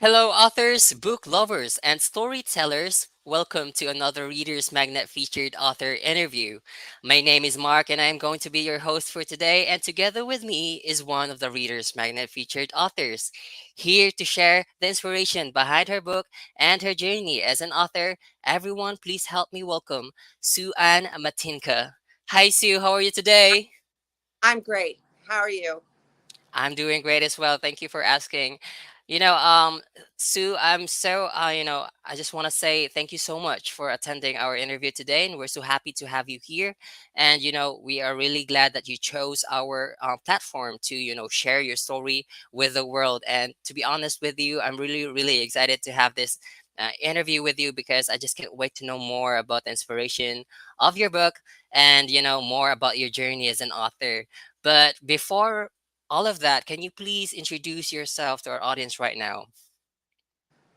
Hello, authors, book lovers, and storytellers. Welcome to another Reader's Magnet featured author interview. My name is Mark, and I am going to be your host for today. And together with me is one of the Reader's Magnet featured authors, here to share the inspiration behind her book and her journey as an author. Everyone, please help me welcome Sue Ann Matinkhah. Hi, Sue. How are you today? I'm great. How are you? I'm doing great as well. Thank you for asking. Sue, I just want to say thank you so much for attending our interview today. And we're so happy to have you here. And, we are really glad that you chose our platform to, share your story with the world. And to be honest with you, I'm really, really excited to have this interview with you because I just can't wait to know more about the inspiration of your book and, more about your journey as an author. But before all of that, can you please introduce yourself to our audience right now?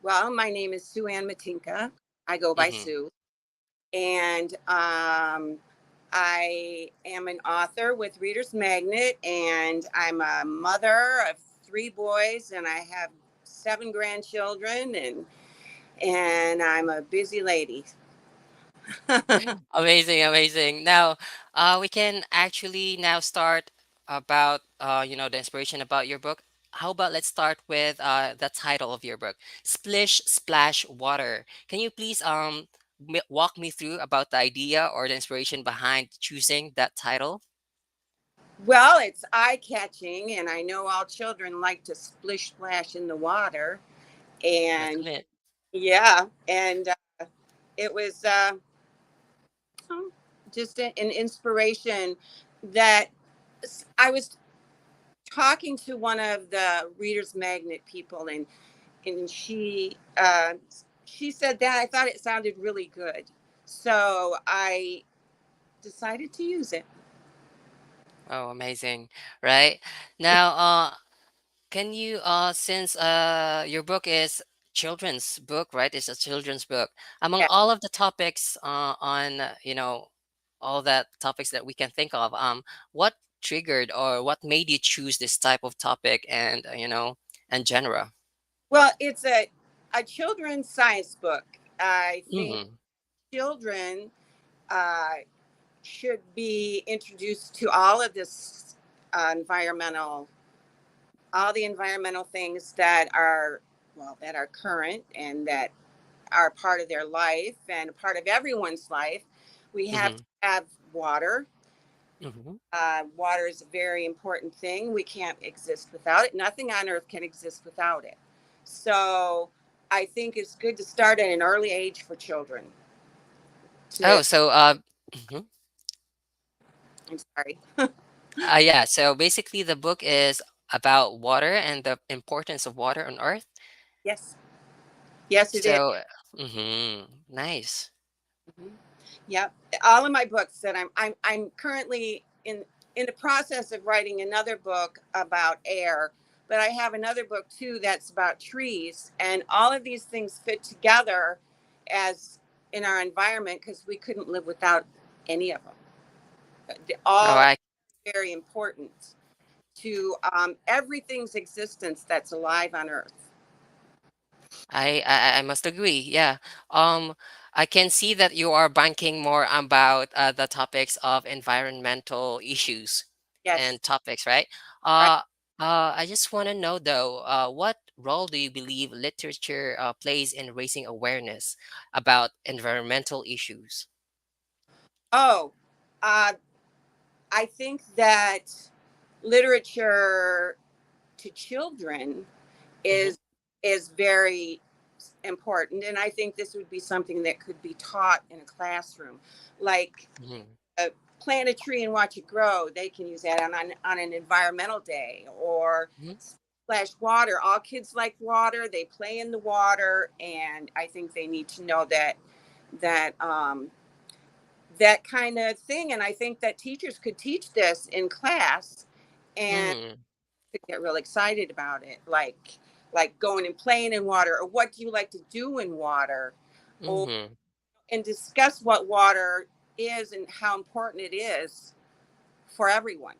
Well, my name is Sue Ann Matinka. I go by Mm-hmm. Sue. And I am an author with Reader's Magnet, and I'm a mother of three boys, and I have seven grandchildren, and I'm a busy lady. Amazing, amazing. Now, we can actually now start about the inspiration about your book. How about let's start with the title of your book, Splish Splash Water. Can you please walk me through about the idea or the inspiration behind choosing that title? Well, it's eye catching, and I know all children like to splish splash in the water. That's And it. yeah, and it was. Oh, just an inspiration that I was talking to one of the Reader's Magnet people, and she said that I thought it sounded really good, so I decided to use it. Oh, amazing. Right. Now, can you since your book is children's book, right? It's a children's book. Among Yeah. all of the topics on all that topics that we can think of, what triggered or what made you choose this type of topic and and genre? Well, it's a children's science book. I think Mm-hmm. children uh, should be introduced to all of this environmental all the environmental things that are that are current and that are part of their life and part of everyone's life. We have Mm-hmm. to have water. Mm-hmm. Water is a very important thing. We can't exist without it. Nothing on earth can exist without it. So I think it's good to start at an early age for children. To Oh, so mhm. I'm sorry. Yeah. So basically, the book is about water and the importance of water on Earth. Yes, yes, it is. So, nice. Mhm. Yep. All of my books that I'm currently in the process of writing another book about air, but I have another book too that's about trees, and all of these things fit together as in our environment because we couldn't live without any of them. Oh, All I very important to everything's existence that's alive on Earth. I must agree. Yeah. Um, I can see that you are banking more about the topics of environmental issues Yes. and topics, right? Right. Uh, I just want to know though, what role do you believe literature plays in raising awareness about environmental issues? Oh, uh, I think that literature to children Mm-hmm. is is very important, and I think this would be something that could be taught in a classroom, like Mm-hmm. plant a tree and watch it grow. They can use that on an environmental day, or Mm-hmm. splash water. All kids like water. They play in the water, and I think they need to know that that kind of thing. And I think that teachers could teach this in class, and Mm-hmm. to get real excited about it, like going and playing in water, or what do you like to do in water, or Mm-hmm. and discuss what water is and how important it is for everyone.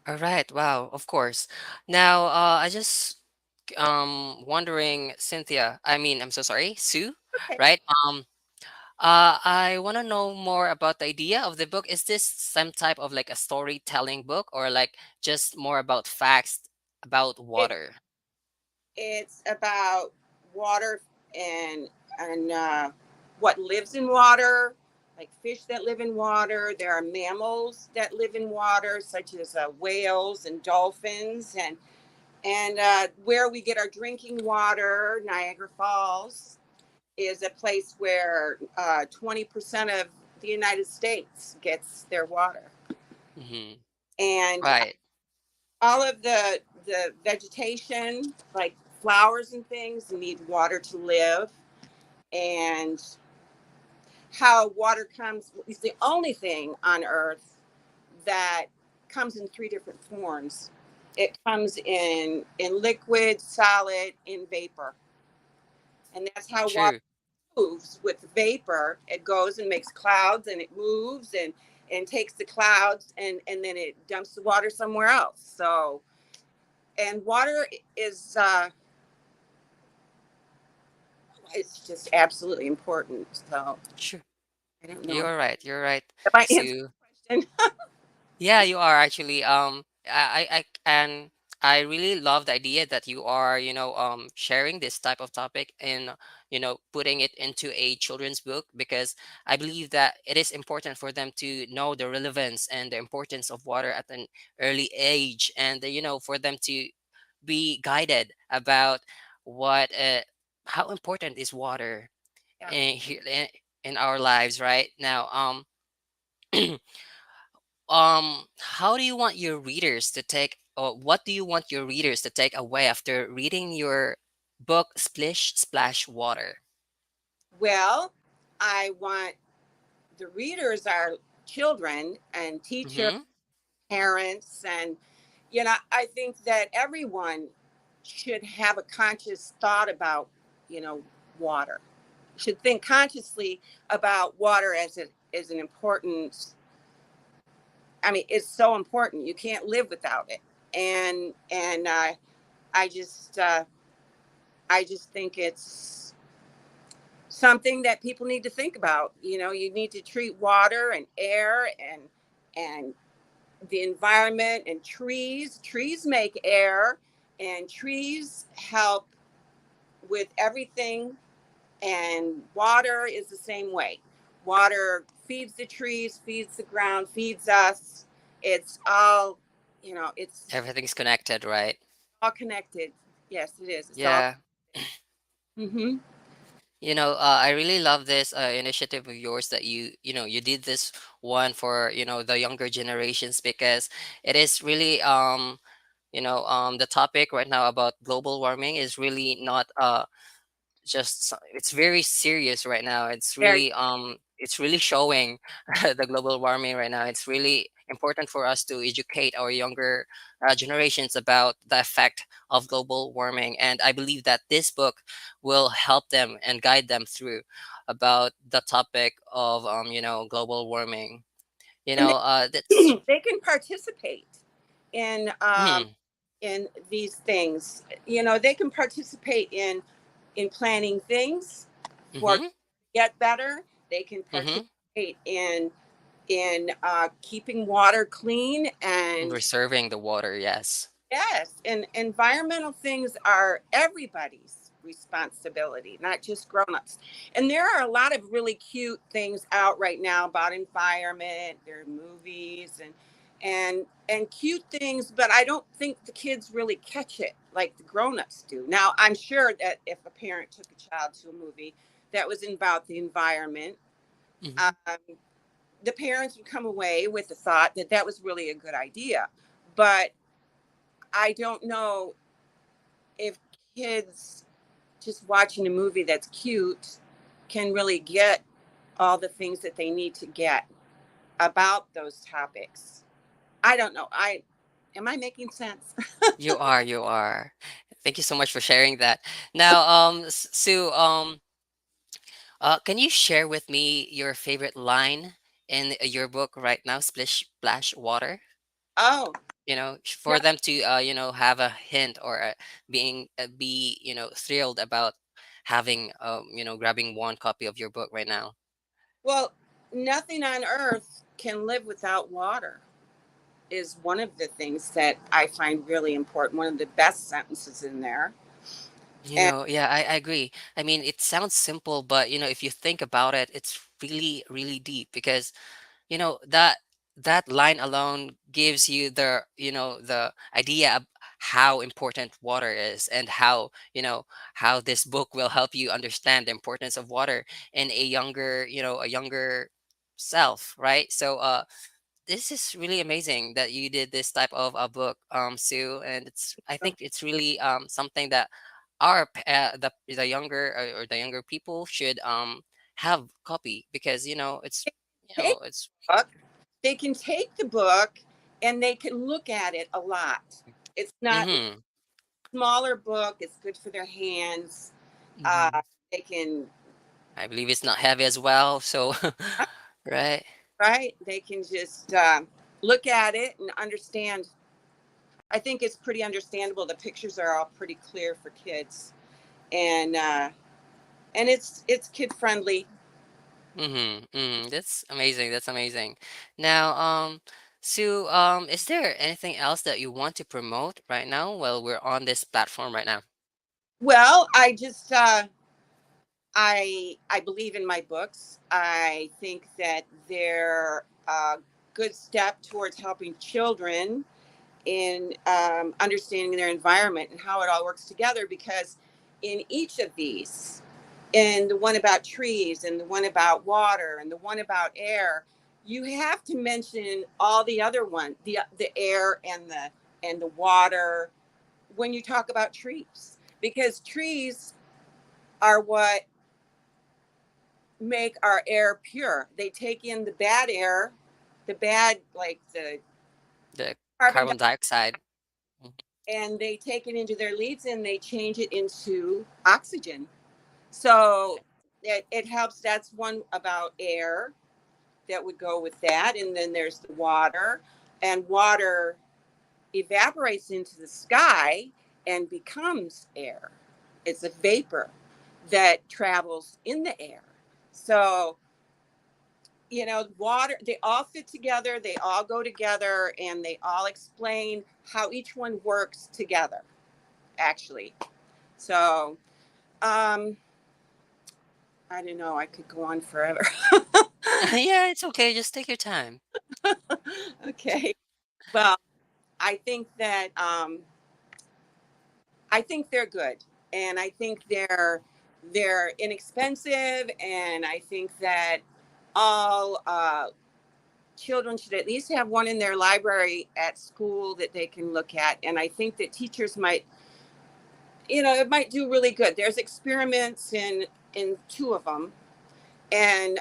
All right. Wow. Of course. Now, I just wondering, Cynthia. I mean, I'm so sorry, Sue. Okay. Right? I want to know more about the idea of the book. Is this some type of like a storytelling book, or like just more about facts about It water? it's about water and and what lives in water, like fish that live in water. There are mammals that live in water, such as whales and dolphins, and where we get our drinking water. Niagara Falls is a place where 20% of the United States gets their water, Hmm. and Right. all of the vegetation, like flowers and things, need water to live. And how water comes is the only thing on Earth that comes in three different forms. It comes in liquid, solid, in vapor, and that's how water True. moves. With vapor, it goes and makes clouds, and it moves and takes the clouds, and then it dumps the water somewhere else. So, and water is it's just absolutely important. So Sure. I don't know You're right. You're right, if I answered Sue. the question. Yeah, you are actually. And I really love the idea that you are, sharing this type of topic and, putting it into a children's book, because I believe that it is important for them to know the relevance and the importance of water at an early age, and, for them to be guided about what, how important is water Yeah. in our lives right now. How do you want your readers to take, or what do you want your readers to take away after reading your book, Splish Splash Water? Well, I want the readers are children and teachers, Mm-hmm. parents, and I think that everyone should have a conscious thought about you know water. Should think consciously about water as it is an important. I mean, it's so important. You can't live without it. And I just uh, I just think it's something that people need to think about. You need to treat water and air and the environment and trees. Trees make air, and trees help with everything. And water is the same way. Water feeds the trees, feeds the ground, feeds us. It's all, it's Everything's connected, right? all connected. Yes, it is. It's all. Yeah. Mm-hmm. I really love this initiative of yours that you did this one for, the younger generations, because it is really, the topic right now about global warming is really not it's very serious right now. Very. It's really showing the global warming right now. It's really important for us to educate our younger generations about the effect of global warming, and I believe that this book will help them and guide them through about the topic of global warming. And That's they can participate in mm, in these things. They can participate in planning things for mm-hmm, get better. They can mm-hmm. participate in keeping water clean. And Reserving the water, yes. yes, and environmental things are everybody's responsibility, not just grown-ups. And there are a lot of really cute things out right now about environment. There are movies and cute things, but I don't think the kids really catch it like the grown-ups do. Now, I'm sure that if a parent took a child to a movie that was about the environment, Mm-hmm. um, the parents would come away with the thought that that was really a good idea. But I don't know if kids just watching a movie that's cute can really get all the things that they need to get about those topics. I don't know. I am I making sense? You are. Thank you so much for sharing that. Now, Sue, can you share with me your favorite line in your book right now, Splish Splash Water? Oh. for them to have a hint, or be thrilled about having grabbing one copy of your book right now. Well, nothing on earth can live without water is one of the things that I find really important. One of the best sentences in there. And Yeah, I agree. I mean, it sounds simple, but if you think about it, it's really, really deep, because that line alone gives you the idea of how important water is, and how this book will help you understand the importance of water in a younger self, right? So this is really amazing that you did this type of a book, Sue, and I think it's really something that the younger, or the younger people should have copy, because take it's. the book, they can take the book and they can look at it a lot. It's not a Mm-hmm. smaller book. It's good for their hands. Uh, Mm-hmm. they can, I believe it's not heavy as well, so right. right? They can just look at it and understand. I think it's pretty understandable. The pictures are all pretty clear for kids, and it's kid friendly. Mm-hmm. That's amazing. That's amazing. Now, Sue, is there anything else that you want to promote right now while we're on this platform right now? Well, I believe in my books. I think that they're a good step towards helping children in understanding their environment and how it all works together. Because in each of these, in the one about trees, and the one about water, and the one about air, you have to mention all the other one, the air and the water, when you talk about trees, because trees are what make our air pure. They take in the bad air, the bad, like the The carbon carbon dioxide, dioxide. and they take it into their leaves and they change it into oxygen. So it helps. That's one about air that would go with that. And then there's the water, and water evaporates into the sky and becomes air. It's a vapor that travels in the air. So water, they all fit together, they all go together, and they all explain how each one works together, actually. So, um, I don't know, I could go on forever. Yeah, it's okay. Just take your time. Okay. Well, I think that I think they're good, and I think they're inexpensive, and I think that all children should at least have one in their library at school that they can look at. And I think that teachers might, it might do really good. There's experiments in two of them, and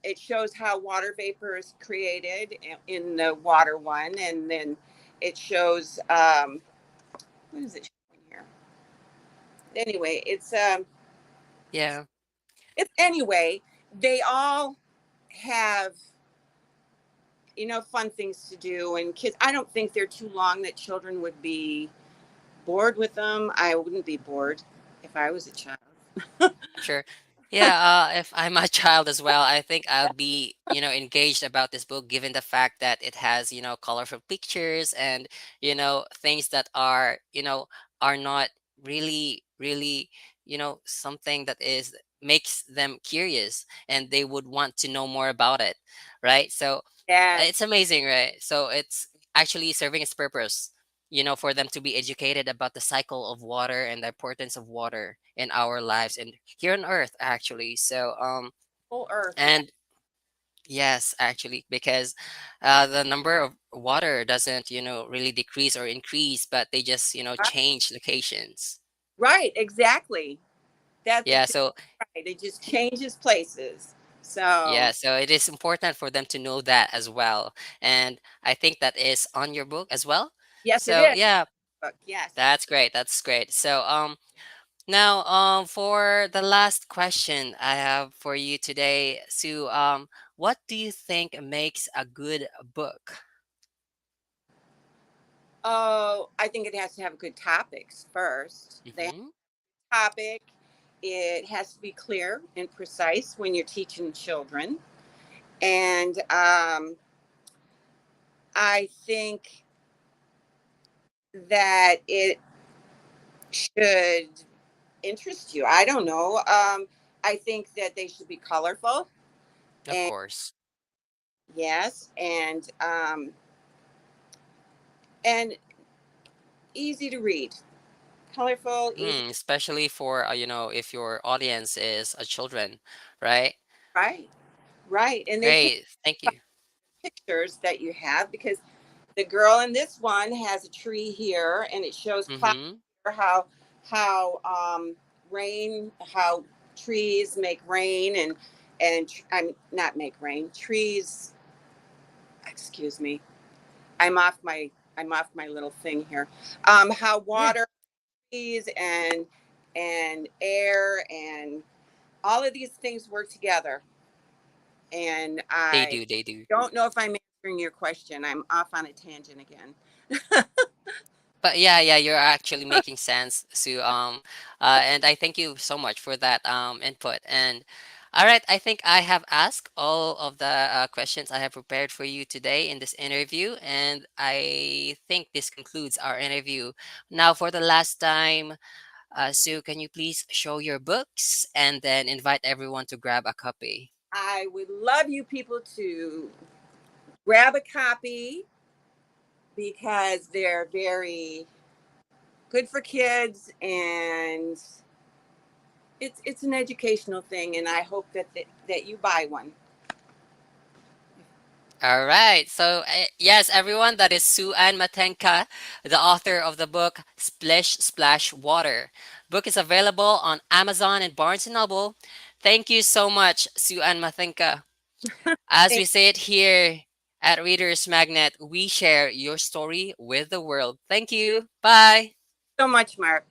it shows how water vapor is created in the water one, and then it shows what is it showing here? Anyway, Yeah. it's anyway. They all have fun things to do, and kids. I don't think they're too long that children would be bored with them. I wouldn't be bored if I was a child. Sure. Yeah, if I'm a child as well, I think I'll be, engaged about this book, given the fact that it has, colorful pictures, and, things that are not really, really, something that is makes them curious, and they would want to know more about it, right? So it's Yes. amazing, right? So it's actually serving its purpose, for them to be educated about the cycle of water and the importance of water in our lives and here on Earth, actually. So, Whole earth. Yeah. and yes, actually, because the number of water doesn't, really decrease or increase, but they just, change locations. Right. Exactly. That's Yeah. exactly So, right. It just changes places. yeah. So So it is important for them to know that as well. And I think that is on your book as well. yes, it So, is. yeah, Yes. that's great. That's great. So, now, for the last question I have for you today, Sue, what do you think makes a good book? Oh, I think it has to have good topics first. The Mm-hmm. topic, it has to be clear and precise when you're teaching children. And I think that it should interest you. I don't know. I think that they should be colorful Of and course. yes, and easy to read. Colorful, easy. Especially for if your audience is children, right? Right, right. And they can't Great, thank you. pictures that you have because the girl in this one has a tree here and it shows clouds Mm-hmm. here, how rain, how trees make rain, and I'm not make rain, trees, excuse me, i'm off my I'm off my little thing here. How Yeah, water, trees, and air and all of these things work together. And they I do. They do. don't know if I'm answering your question. I'm off on a tangent again. But yeah, yeah, you're actually making sense, Sue. And I thank you so much for that input. And all right, I think I have asked all of the questions I have prepared for you today in this interview, and I think this concludes our interview. Now, for the last time, Sue, can you please show your books and then invite everyone to grab a copy? I would love you people to grab a copy because they're very good for kids, and it's an educational thing, and I hope that you buy one. All right. So, yes, everyone, that is Sue Ann Matenka, the author of the book Splish Splash Water. Book is available on Amazon and Barnes& and Noble. Thank you so much, Sue Ann Matenka. As Thank we say it here at Readers Magnet, we share your story with the world. Thank you. Bye. you so much, Mark.